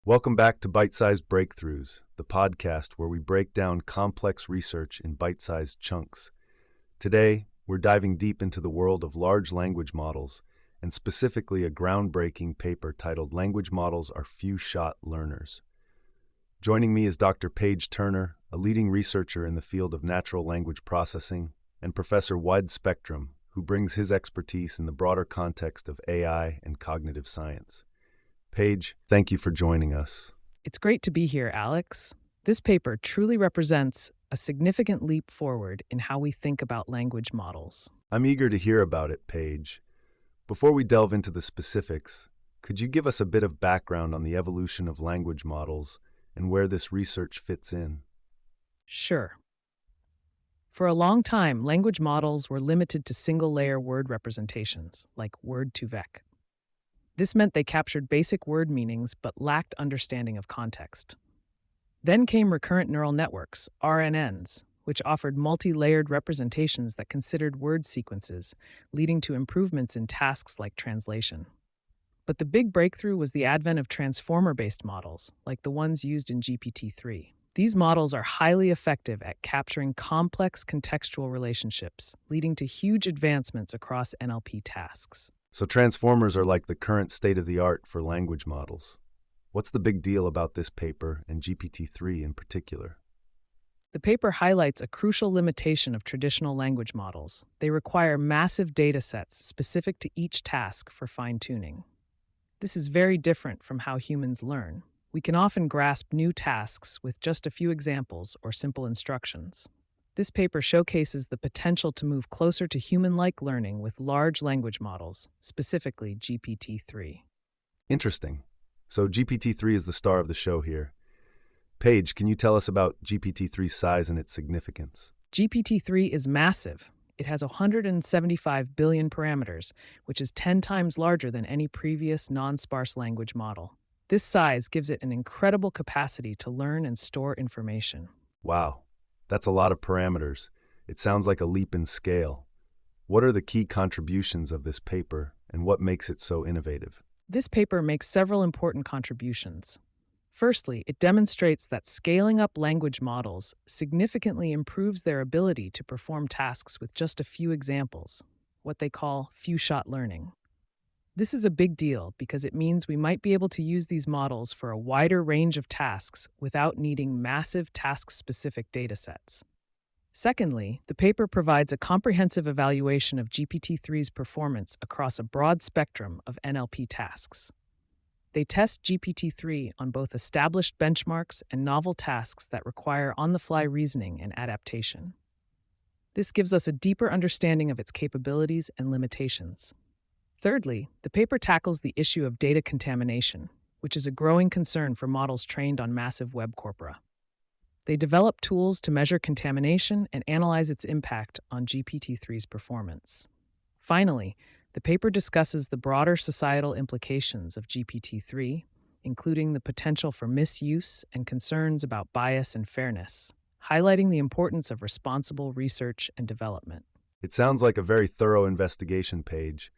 Welcome back to Bite-Sized Breakthroughs, the podcast where we break down complex research in bite-sized chunks. Today, we're diving deep into the world of large language models, and specifically a groundbreaking paper titled Language Models Are Few-Shot Learners. Joining me is Dr. Paige Turner, a leading researcher in the field of natural language processing, and Professor Wide Spectrum, who brings his expertise in the broader context of AI and cognitive science. Paige, thank you for joining us. It's great to be here, Alex. This paper truly represents a significant leap forward in how we think about language models. I'm eager to hear about it, Paige. Before we delve into the specifics, could you give us a bit of background on the evolution of language models and where this research fits in? Sure. For a long time, language models were limited to single-layer word representations, like word-to-vec. This meant they captured basic word meanings but lacked understanding of context. Then came recurrent neural networks, RNNs, which offered multi-layered representations that considered word sequences, leading to improvements in tasks like translation. But the big breakthrough was the advent of transformer-based models, like the ones used in GPT-3. These models are highly effective at capturing complex contextual relationships, leading to huge advancements across NLP tasks. So transformers are like the current state-of-the-art for language models. What's the big deal about this paper and GPT-3 in particular? The paper highlights a crucial limitation of traditional language models. They require massive data sets specific to each task for fine-tuning. This is very different from how humans learn. We can often grasp new tasks with just a few examples or simple instructions. This paper showcases the potential to move closer to human-like learning with large language models, specifically GPT-3. Interesting. So GPT-3 is the star of the show here. Paige, can you tell us about GPT-3's size and its significance? GPT-3 is massive. It has 175 billion parameters, which is 10 times larger than any previous non-sparse language model. This size gives it an incredible capacity to learn and store information. Wow, that's a lot of parameters. It sounds like a leap in scale. What are the key contributions of this paper, and what makes it so innovative? This paper makes several important contributions. Firstly, it demonstrates that scaling up language models significantly improves their ability to perform tasks with just a few examples, what they call few-shot learning. This is a big deal because it means we might be able to use these models for a wider range of tasks without needing massive task-specific datasets. Secondly, the paper provides a comprehensive evaluation of GPT-3's performance across a broad spectrum of NLP tasks. They test GPT-3 on both established benchmarks and novel tasks that require on-the-fly reasoning and adaptation. This gives us a deeper understanding of its capabilities and limitations. Thirdly, the paper tackles the issue of data contamination, which is a growing concern for models trained on massive web corpora. They develop tools to measure contamination and analyze its impact on GPT-3's performance. Finally, the paper discusses the broader societal implications of GPT-3, including the potential for misuse and concerns about bias and fairness, highlighting the importance of responsible research and development. It sounds like a very thorough investigation, Paige.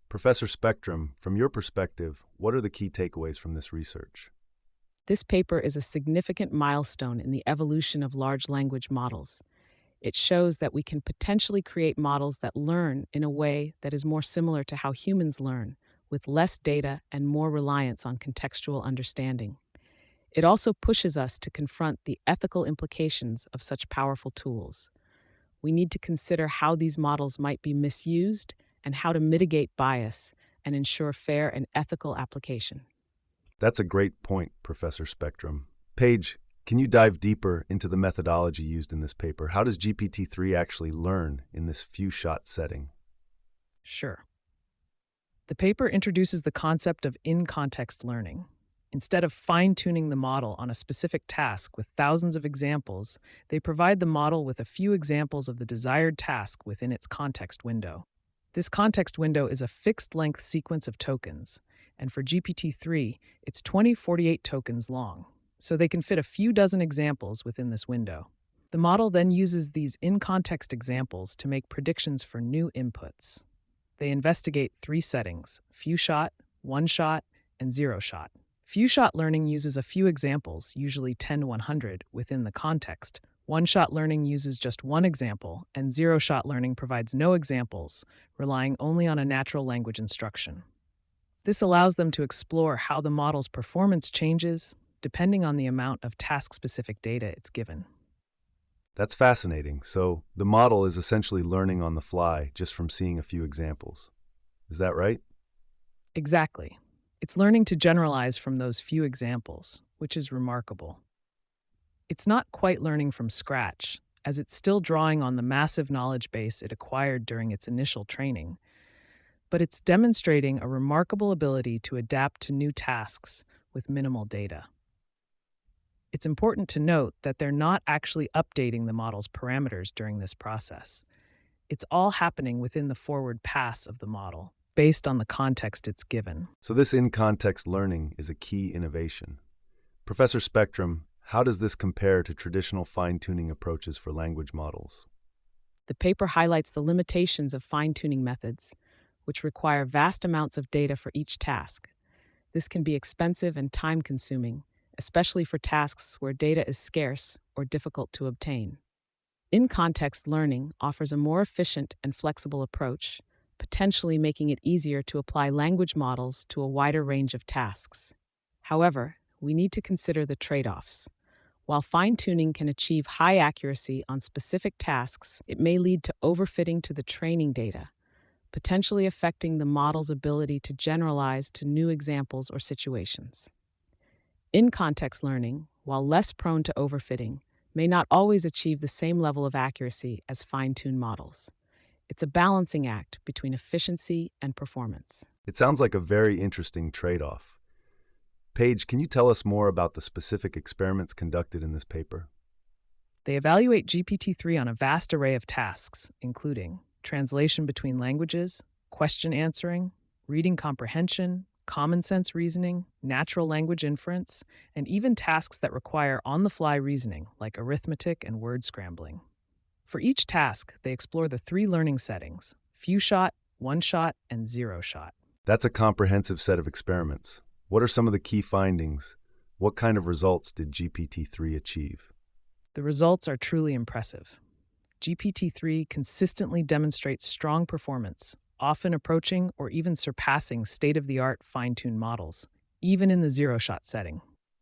Professor Spectrum, from your perspective, what are the key takeaways from this research? This paper is a significant milestone in the evolution of large language models. It shows that we can potentially create models that learn in a way that is more similar to how humans learn, with less data and more reliance on contextual understanding. It also pushes us to confront the ethical implications of such powerful tools. We need to consider how these models might be misused and how to mitigate bias and ensure fair and ethical application. That's a great point, Professor Spectrum. Paige, can you dive deeper into the methodology used in this paper? How does GPT-3 actually learn in this few-shot setting? Sure. The paper introduces the concept of in-context learning. Instead of fine-tuning the model on a specific task with thousands of examples, they provide the model with a few examples of the desired task within its context window. This context window is a fixed-length sequence of tokens, and for GPT-3, it's 2048 tokens long, so they can fit a few dozen examples within this window. The model then uses these in-context examples to make predictions for new inputs. They investigate three settings: few-shot, one-shot, and zero-shot. Few-shot learning uses a few examples, usually 10 to 100, within the context. One-shot learning uses just one example, and zero-shot learning provides no examples, relying only on a natural language instruction. This allows them to explore how the model's performance changes depending on the amount of task-specific data it's given. That's fascinating. So the model is essentially learning on the fly just from seeing a few examples. Is that right? Exactly. It's learning to generalize from those few examples, which is remarkable. It's not quite learning from scratch, as it's still drawing on the massive knowledge base it acquired during its initial training, but it's demonstrating a remarkable ability to adapt to new tasks with minimal data. It's important to note that they're not actually updating the model's parameters during this process. It's all happening within the forward pass of the model, based on the context it's given. So this in-context learning is a key innovation. Professor Spectrum, how does this compare to traditional fine-tuning approaches for language models? The paper highlights the limitations of fine-tuning methods, which require vast amounts of data for each task. This can be expensive and time-consuming, especially for tasks where data is scarce or difficult to obtain. In-context learning offers a more efficient and flexible approach, potentially making it easier to apply language models to a wider range of tasks. However, we need to consider the trade-offs. While fine-tuning can achieve high accuracy on specific tasks, it may lead to overfitting to the training data, potentially affecting the model's ability to generalize to new examples or situations. In-context learning, while less prone to overfitting, may not always achieve the same level of accuracy as fine-tuned models. It's a balancing act between efficiency and performance. It sounds like a very interesting trade-off. Paige, can you tell us more about the specific experiments conducted in this paper? They evaluate GPT-3 on a vast array of tasks, including translation between languages, question answering, reading comprehension, common sense reasoning, natural language inference, and even tasks that require on-the-fly reasoning, like arithmetic and word scrambling. For each task, they explore the three learning settings: few-shot, one-shot, and zero-shot. That's a comprehensive set of experiments. What are some of the key findings? What kind of results did GPT-3 achieve? The results are truly impressive. GPT-3 consistently demonstrates strong performance, often approaching or even surpassing state-of-the-art fine-tuned models, even in the zero-shot setting.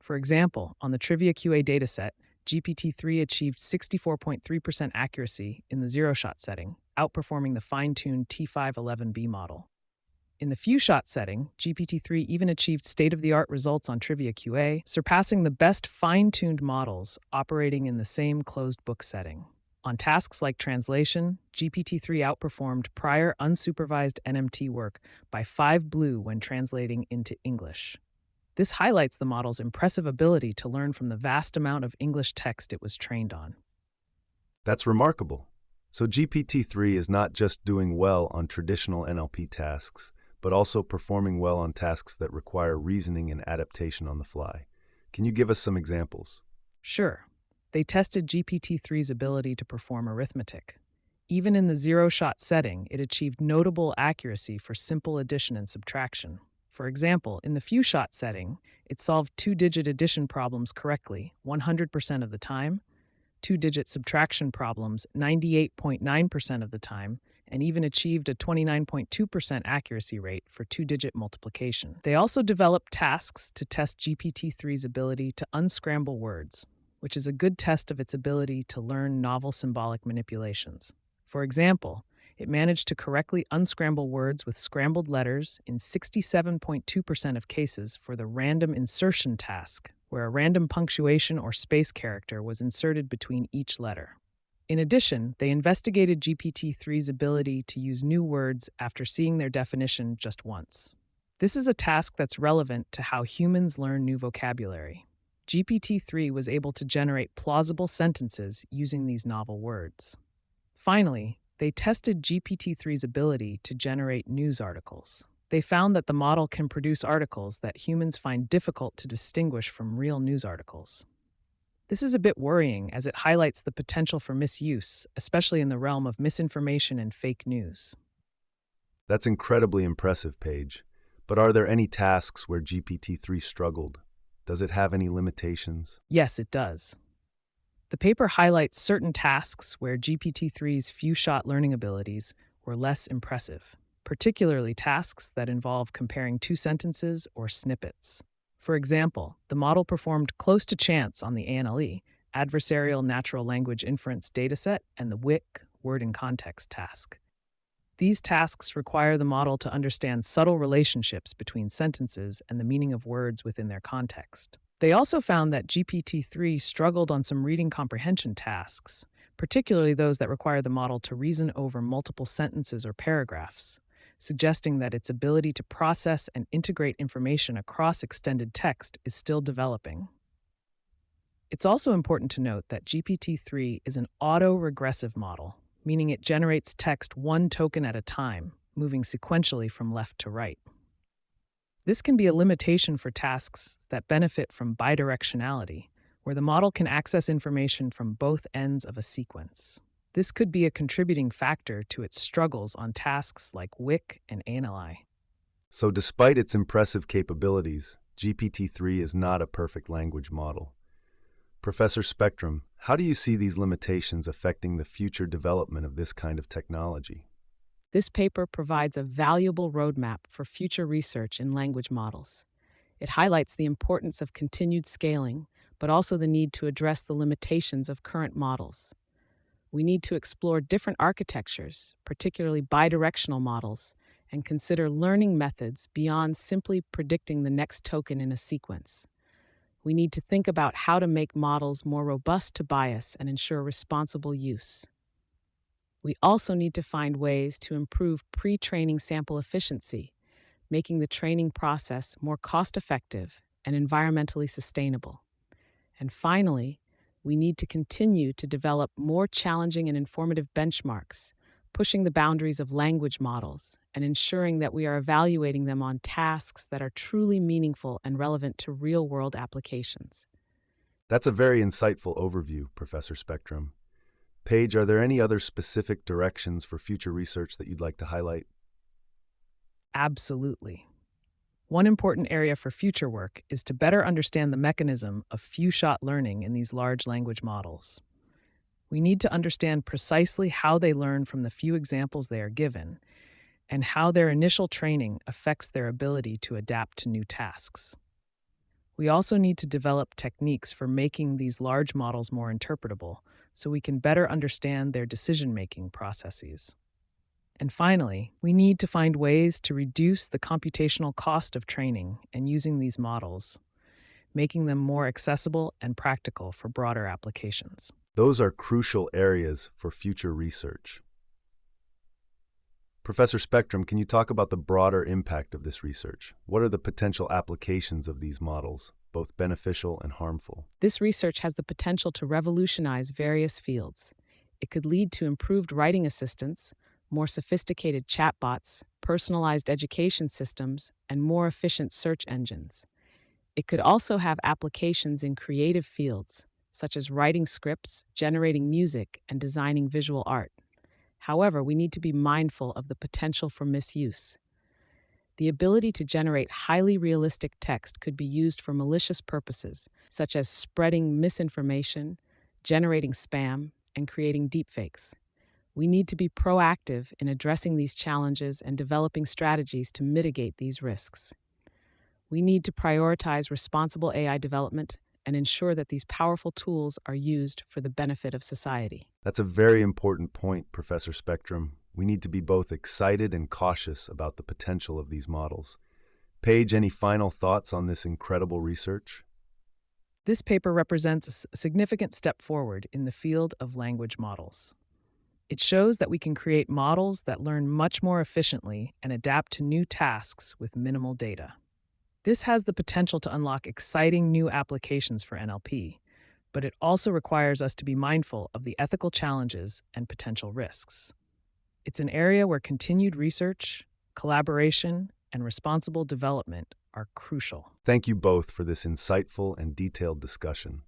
For example, on the Trivia QA dataset, GPT-3 achieved 64.3% accuracy in the zero-shot setting, outperforming the fine-tuned T511B model. In the few-shot setting, GPT-3 even achieved state-of-the-art results on Trivia QA, surpassing the best fine-tuned models operating in the same closed-book setting. On tasks like translation, GPT-3 outperformed prior unsupervised NMT work by 5 blue when translating into English. This highlights the model's impressive ability to learn from the vast amount of English text it was trained on. That's remarkable. So GPT-3 is not just doing well on traditional NLP tasks, but also performing well on tasks that require reasoning and adaptation on the fly. Can you give us some examples? Sure. They tested GPT-3's ability to perform arithmetic. Even in the zero-shot setting, it achieved notable accuracy for simple addition and subtraction. For example, in the few-shot setting, it solved two-digit addition problems correctly 100% of the time, two-digit subtraction problems 98.9% of the time, and even achieved a 29.2% accuracy rate for two-digit multiplication. They also developed tasks to test GPT-3's ability to unscramble words, which is a good test of its ability to learn novel symbolic manipulations. For example, it managed to correctly unscramble words with scrambled letters in 67.2% of cases for the random insertion task, where a random punctuation or space character was inserted between each letter. In addition, they investigated GPT-3's ability to use new words after seeing their definition just once. This is a task that's relevant to how humans learn new vocabulary. GPT-3 was able to generate plausible sentences using these novel words. Finally, they tested GPT-3's ability to generate news articles. They found that the model can produce articles that humans find difficult to distinguish from real news articles. This is a bit worrying as it highlights the potential for misuse, especially in the realm of misinformation and fake news. That's incredibly impressive, Paige. But are there any tasks where GPT-3 struggled? Does it have any limitations? Yes, it does. The paper highlights certain tasks where GPT-3's few-shot learning abilities were less impressive, particularly tasks that involve comparing two sentences or snippets. For example, the model performed close to chance on the ANLE, Adversarial Natural Language Inference dataset, and the WIC, Word in Context task. These tasks require the model to understand subtle relationships between sentences and the meaning of words within their context. They also found that GPT-3 struggled on some reading comprehension tasks, particularly those that require the model to reason over multiple sentences or paragraphs, suggesting that its ability to process and integrate information across extended text is still developing. It's also important to note that GPT-3 is an auto-regressive model, meaning it generates text one token at a time, moving sequentially from left to right. This can be a limitation for tasks that benefit from bidirectionality, where the model can access information from both ends of a sequence. This could be a contributing factor to its struggles on tasks like WIC and ANLI. So despite its impressive capabilities, GPT-3 is not a perfect language model. Professor Spectrum, how do you see these limitations affecting the future development of this kind of technology? This paper provides a valuable roadmap for future research in language models. It highlights the importance of continued scaling, but also the need to address the limitations of current models. We need to explore different architectures, particularly bidirectional models, and consider learning methods beyond simply predicting the next token in a sequence. We need to think about how to make models more robust to bias and ensure responsible use. We also need to find ways to improve pre-training sample efficiency, making the training process more cost-effective and environmentally sustainable. And finally, we need to continue to develop more challenging and informative benchmarks, pushing the boundaries of language models and ensuring that we are evaluating them on tasks that are truly meaningful and relevant to real-world applications. That's a very insightful overview, Professor Spectrum. Paige, are there any other specific directions for future research that you'd like to highlight? Absolutely. One important area for future work is to better understand the mechanism of few-shot learning in these large language models. We need to understand precisely how they learn from the few examples they are given, and how their initial training affects their ability to adapt to new tasks. We also need to develop techniques for making these large models more interpretable so we can better understand their decision-making processes. And finally, we need to find ways to reduce the computational cost of training and using these models, making them more accessible and practical for broader applications. Those are crucial areas for future research. Professor Spectrum, can you talk about the broader impact of this research? What are the potential applications of these models, both beneficial and harmful? This research has the potential to revolutionize various fields. It could lead to improved writing assistance, more sophisticated chatbots, personalized education systems, and more efficient search engines. It could also have applications in creative fields, such as writing scripts, generating music, and designing visual art. However, we need to be mindful of the potential for misuse. The ability to generate highly realistic text could be used for malicious purposes, such as spreading misinformation, generating spam, and creating deepfakes. We need to be proactive in addressing these challenges and developing strategies to mitigate these risks. We need to prioritize responsible AI development and ensure that these powerful tools are used for the benefit of society. That's a very important point, Professor Spectrum. We need to be both excited and cautious about the potential of these models. Paige, any final thoughts on this incredible research? This paper represents a significant step forward in the field of language models. It shows that we can create models that learn much more efficiently and adapt to new tasks with minimal data. This has the potential to unlock exciting new applications for NLP, but it also requires us to be mindful of the ethical challenges and potential risks. It's an area where continued research, collaboration, and responsible development are crucial. Thank you both for this insightful and detailed discussion.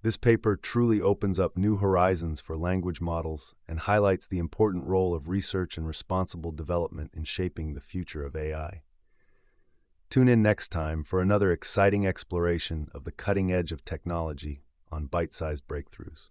This paper truly opens up new horizons for language models and highlights the important role of research and responsible development in shaping the future of AI. Tune in next time for another exciting exploration of the cutting edge of technology on bite-sized breakthroughs.